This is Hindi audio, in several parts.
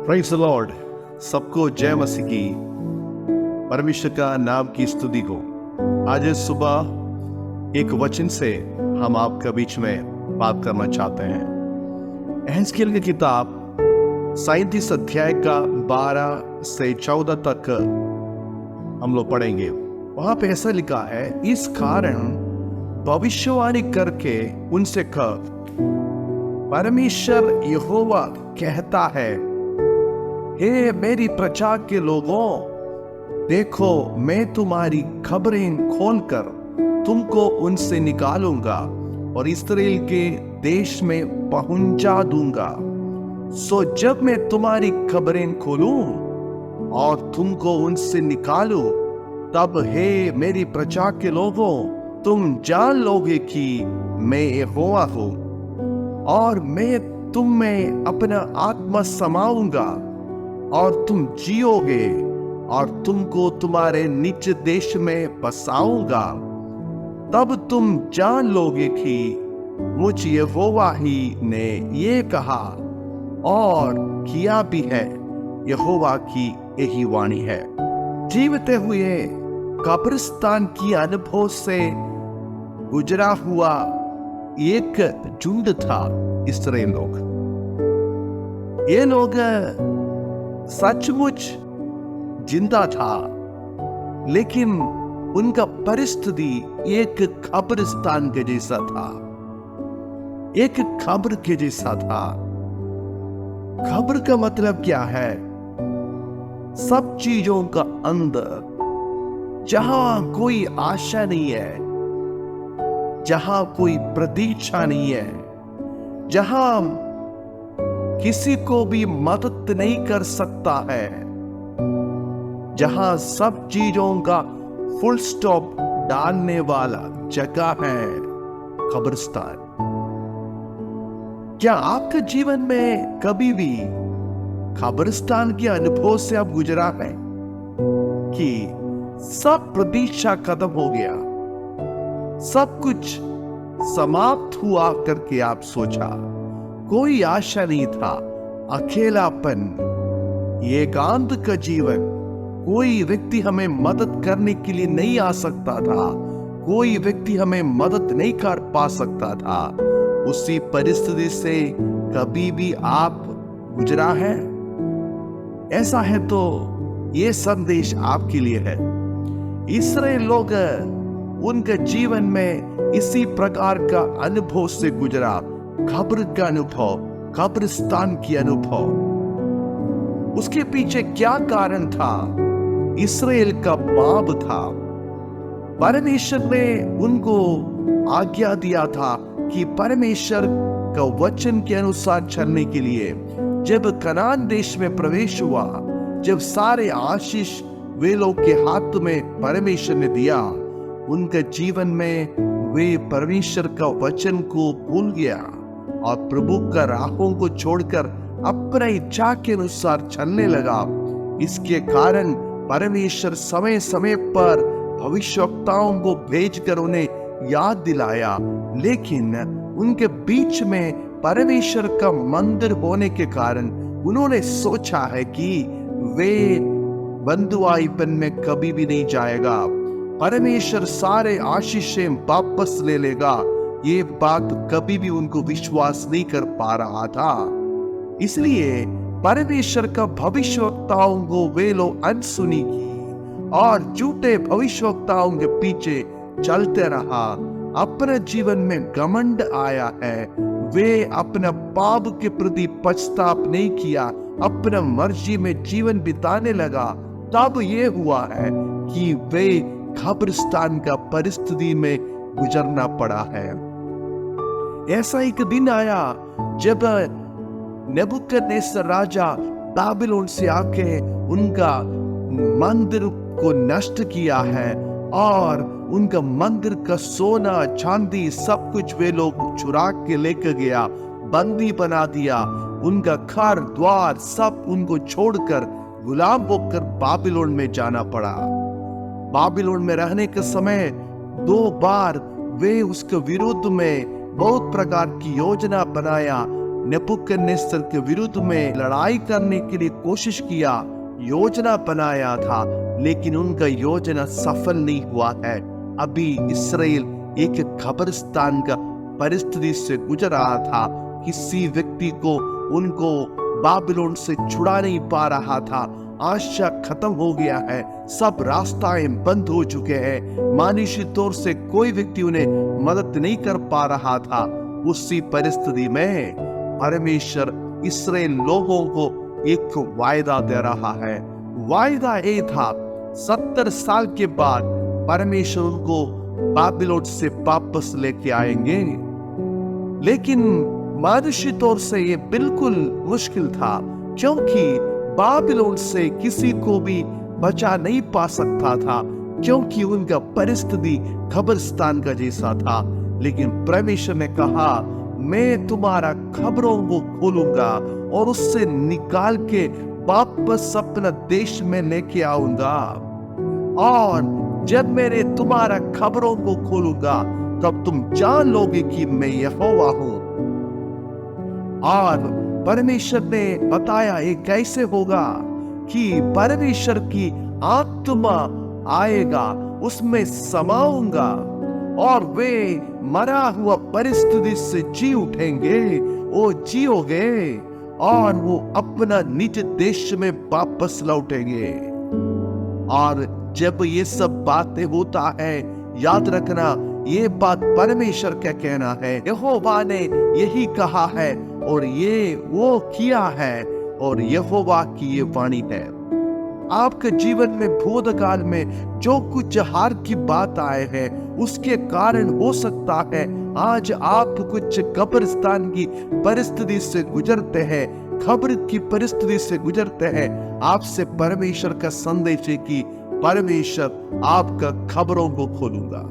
Praise the Lord. सबको जय मसीह की। परमेश्वर का नाम की स्तुति हो। आज सुबह एक वचन से हम आपके बीच में बात करना चाहते हैं। एहजकेल की किताब 37 अध्याय का 12 से 14 तक हम लोग पढ़ेंगे। वहां पे ऐसा लिखा है, इस कारण भविष्यवाणी करके उनसे कह, परमेश्वर यहोवा कहता है, हे मेरी प्रजा के लोगों, देखो मैं तुम्हारी खबरें खोलकर तुमको उनसे निकालूंगा और इस्राएल के देश में पहुंचा दूंगा। सो जब मैं तुम्हारी खबरें खोलूं और तुमको उनसे निकालूं, तब हे मेरी प्रजा के लोगों, तुम जान लोगे कि मैं यहोवा हूं और मैं तुम में अपना आत्मा समाऊंगा और तुम जियोगे और तुमको तुम्हारे निज देश में बसाऊंगा। तब तुम जान लोगे कि मुझ यहोवा ही ने ये कहा और किया भी है। यहोवा की यही वाणी है। जीवते हुए कब्रिस्तान की अनुभव से गुजरा हुआ एक झुंड था इस्राएल लोग। ये लोग सचमुच जिंदा था, लेकिन उनका परिस्थिति एक कब्रिस्तान के जैसा था, एक कब्र के जैसा था। कब्र का मतलब क्या है? सब चीजों का अंदर, जहां कोई आशा नहीं है, जहां कोई प्रतीक्षा नहीं है, जहां किसी को भी मदद नहीं कर सकता है, जहां सब चीजों का फुल स्टॉप डालने वाला जगह है कब्रिस्तान। क्या आपके जीवन में कभी भी कब्रिस्तान के अनुभव से आप गुजरा है कि सब प्रतीक्षा खत्म हो गया, सब कुछ समाप्त हुआ करके आप सोचा, कोई आशा नहीं था, अकेलापन, एकांत का जीवन, कोई व्यक्ति हमें मदद करने के लिए नहीं आ सकता था, कोई व्यक्ति हमें मदद नहीं कर पा सकता था। उसी परिस्थिति से कभी भी आप गुजरा है? ऐसा है तो ये संदेश आपके लिए है। इस्राएल लोग उनके जीवन में इसी प्रकार का अनुभव से गुजरा, कब्र का अनुभव, कब्रिस्तान की अनुभव। उसके पीछे क्या कारण था? इस्राएल का पाप था। परमेश्वर ने उनको आज्ञा दिया था कि परमेश्वर का वचन के अनुसार चलने के लिए जब कनान देश में प्रवेश हुआ, जब सारे आशीष वे लोग के हाथ में परमेश्वर ने दिया, उनके जीवन में वे परमेश्वर का वचन को भूल गया और प्रभु का राहों को छोड़कर अपना इच्छा के अनुसार चलने लगा। इसके कारण परमेश्वर समय समय पर भविष्यवक्ताओं को भेजकर उन्हें याद दिलाया, लेकिन उनके बीच में परमेश्वर का मंदिर होने के कारण उन्होंने सोचा है कि वे बंधुआईपन में कभी भी नहीं जाएगा, परमेश्वर सारे आशीषें वापस ले लेगा। ये बात कभी भी उनको विश्वास नहीं कर पा रहा था। इसलिए परमेश्वर का भविष्यवक्ताओं को वे लोग अनसुनी की और झूठे भविष्यवक्ताओं के पीछे चलते रहा। अपने जीवन में घमंड आया है, वे अपना पाप के प्रति पछताप नहीं किया, अपना मर्जी में जीवन बिताने लगा। तब ये हुआ है कि वे कब्रिस्तान का परिस्थिति में गुजरना पड़ा है। ऐसा एक दिन आया जब नेबुकदनेस्सर राजा बाबिलोन से आके उनका मंदिर को नष्ट किया है और उनका मंदिर का सोना चांदी सब कुछ वे लोग चुरा के लेकर गया, बंदी बना दिया। उनका घर द्वार सब उनको छोड़कर गुलाम होकर बाबिलोन में जाना पड़ा। बाबिलोन में रहने के समय 2 बार वे उसके विरुद्ध में बहुत प्रकार की योजना बनाया, नेबुकदनेस्सर के विरुद्ध में लड़ाई करने के लिए कोशिश किया, योजना बनाया था, लेकिन उनका योजना सफल नहीं हुआ है। अभी इस्राएल एक कब्रिस्तान का परिस्थिति से गुजर रहा था। किसी व्यक्ति को उनको बाबिलोन से छुड़ा नहीं पा रहा था। आशा खत्म हो गया है, सब रास्ताएं बंद हो चुके हैं। मानवीय तौर से कोई व्यक्ति उन्हें मदद नहीं कर पा रहा था। उसी परिस्थिति में परमेश्वर इस्राएल लोगों को एक वायदा दे रहा है। वायदा ये था, 70 साल के बाद परमेश्वर उनको बाबिलोन से वापस लेके आएंगे। लेकिन मानुषी तौर से ये बिल्कुल मुश्किल था, क्योंकि बाबिलोन से किसी को भी बचा नहीं पा सकता था, क्योंकि उनका परिस्थिति कब्रिस्तान का जैसा था। लेकिन परमेश्वर ने कहा, मैं तुम्हारा खबरों को खोलूंगा और उससे निकाल के वापस अपना देश में लेके आऊंगा। और जब मैंने तुम्हारा खबरों को खोलूंगा तब तुम जान लोगे कि मैं यहोवा हूं। और परमेश्वर ने बताया ये कैसे होगा, कि परमेश्वर की आत्मा आएगा, उसमें समाऊंगा और वे मरा हुआ परिस्थिति से जी उठेंगे, वो जियोगे और वो अपना निज देश में वापस लौटेंगे। और जब ये सब बातें होता है, याद रखना ये बात परमेश्वर का कहना है, यहोवा ने यही कहा है और ये वो किया है, और यहोवा की ये वाणी है। आपके जीवन में भूतकाल में जो कुछ हार की बात आए हैं, उसके कारण हो सकता है आज आप कुछ कब्रिस्तान की परिस्थिति से गुजरते हैं, खबर की परिस्थिति से गुजरते हैं। आपसे परमेश्वर का संदेश है कि परमेश्वर आपका खबरों को खोलूंगा,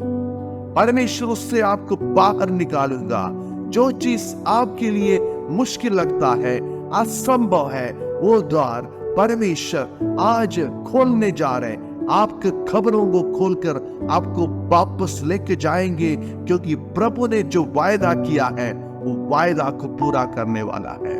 परमेश्वर उससे आपको बाहर निकालूंगा। जो चीज आपके लिए मुश्किल लगता है, असंभव है, वो द्वार परमेश्वर आज खोलने जा रहे हैं। आपके खबरों को खोलकर आपको वापस लेके जाएंगे, क्योंकि प्रभु ने जो वायदा किया है वो वायदा को पूरा करने वाला है।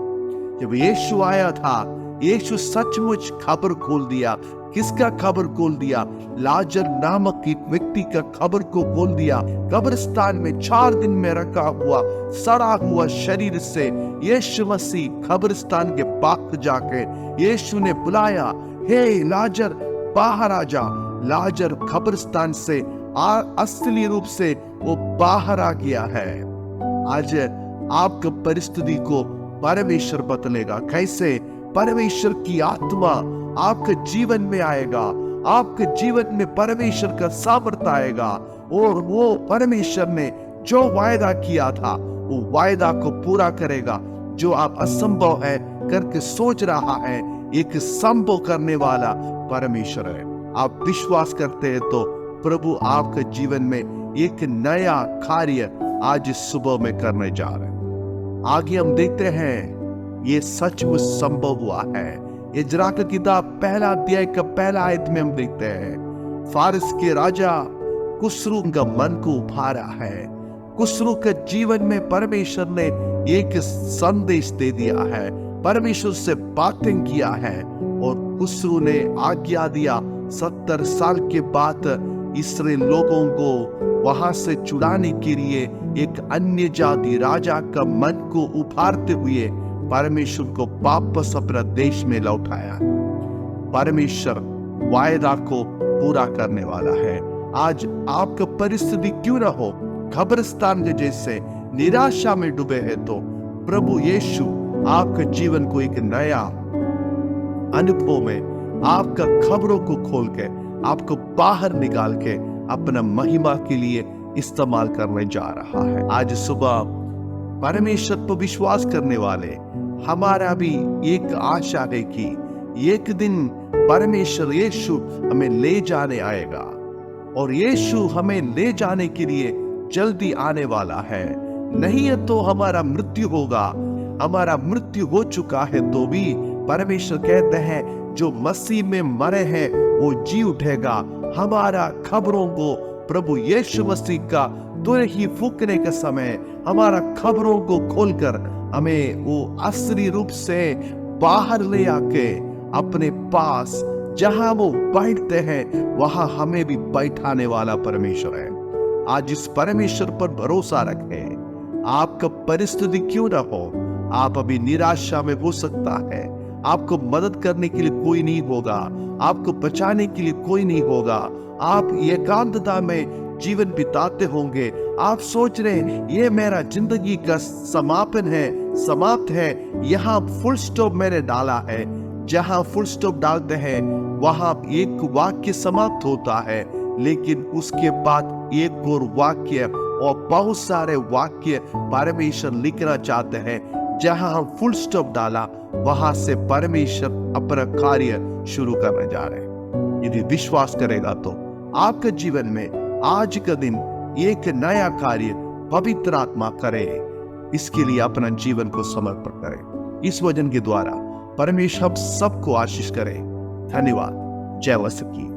जब यीशु आया था, यीशु सचमुच खबर खोल दिया। किसका खबर खोल दिया? लाजर नामक एक व्यक्ति का खबर को खोल दिया। कब्रिस्तान में 4 दिन में रखा हुआ सड़ा हुआ शरीर से यीशु मसीह कब्रिस्तान के पास जाके यीशु ने बुलाया, हे लाजर बाहर आ जा। लाजर कब्रिस्तान से असली रूप से वो बाहर आ गया है। आज आपका परिस्थिति को परमेश्वर बदलेगा। कैसे? परमेश्वर की आत्मा आपके जीवन में आएगा, आपके जीवन में परमेश्वर का सामर्थ्य आएगा, और वो परमेश्वर ने जो वायदा किया था वो वायदा को पूरा करेगा। जो आप असंभव है करके सोच रहा है, एक संभव करने वाला परमेश्वर है। आप विश्वास करते हैं तो प्रभु आपके जीवन में एक नया कार्य आज सुबह में करने जा रहे हैं। आगे हम देखते हैं ये सचमुच संभव हुआ है। इजरा की किताब 1 अध्याय का 1 आयत में हम देखते हैं, फारिस के राजा खुसरू का मन को उभारा है। खुसरू के जीवन में परमेश्वर ने एक संदेश दे दिया है, परमेश्वर से बातें किया है, और खुसरू ने आज्ञा दिया 70 साल के बाद इस्राएल लोगों को वहां से छुड़ाने के लिए एक अन्य जाति राजा का मन को उभारते हुए परमेश्वर को वापस अपना देश में लौटाया। परमेश्वर वायदा को पूरा करने वाला है। आज आपका परिस्थिति क्यों ना हो कब्रिस्तान के जैसे निराशा में डूबे हैं, तो प्रभु यीशु आपके जीवन को एक नया अनुभव में आपका खबरों को खोल के आपको बाहर निकाल के अपना महिमा के लिए इस्तेमाल करने जा रहा है। आज सुबह परमेश्वर पर विश्वास करने वाले हमारा भी एक आशा है कि एक दिन परमेश्वर यीशु हमें ले जाने आएगा, और यीशु हमें ले जाने के लिए जल्दी आने वाला है। नहीं है तो हमारा मृत्यु होगा। हमारा मृत्यु हो चुका है तो भी परमेश्वर कहते हैं जो मसीह में मरे हैं वो जी उठेगा। हमारा खबरों को प्रभु यीशु मसीह का तुर ही फूकने के समय हमारा खबरों को खोलकर हमें वो असली रूप से बाहर ले आके अपने पास जहां वो बैठते हैं वहां हमें भी बैठाने वाला परमेश्वर है। आज इस परमेश्वर पर भरोसा रखें। आपका परिस्थिति क्यों ना हो, आप अभी निराशा में हो सकता है, आपको मदद करने के लिए कोई नहीं होगा, आपको बचाने के लिए कोई नहीं होगा, आप एकांतता में जीवन बिताते होंगे, आप सोच रहे हैं ये मेरा जिंदगी का समापन है, समाप्त है, यहाँ फुल स्टॉप मैंने डाला है। जहां फुल स्टॉप डालते हैं वहां एक वाक्य समाप्त होता है, लेकिन उसके बाद एक और वाक्य और बहुत सारे वाक्य परमेश्वर लिखना चाहते हैं। जहां हम फुल स्टॉप डाला वहां से परमेश्वर अपना कार्य शुरू करने जा रहे हैं। यदि विश्वास करेगा तो आपके जीवन में आज का दिन एक नया कार्य पवित्र आत्मा करे, इसके लिए अपना जीवन को समर्पण करें। इस वचन के द्वारा परमेश्वर सबको आशीष करे। धन्यवाद। जय वसुकी।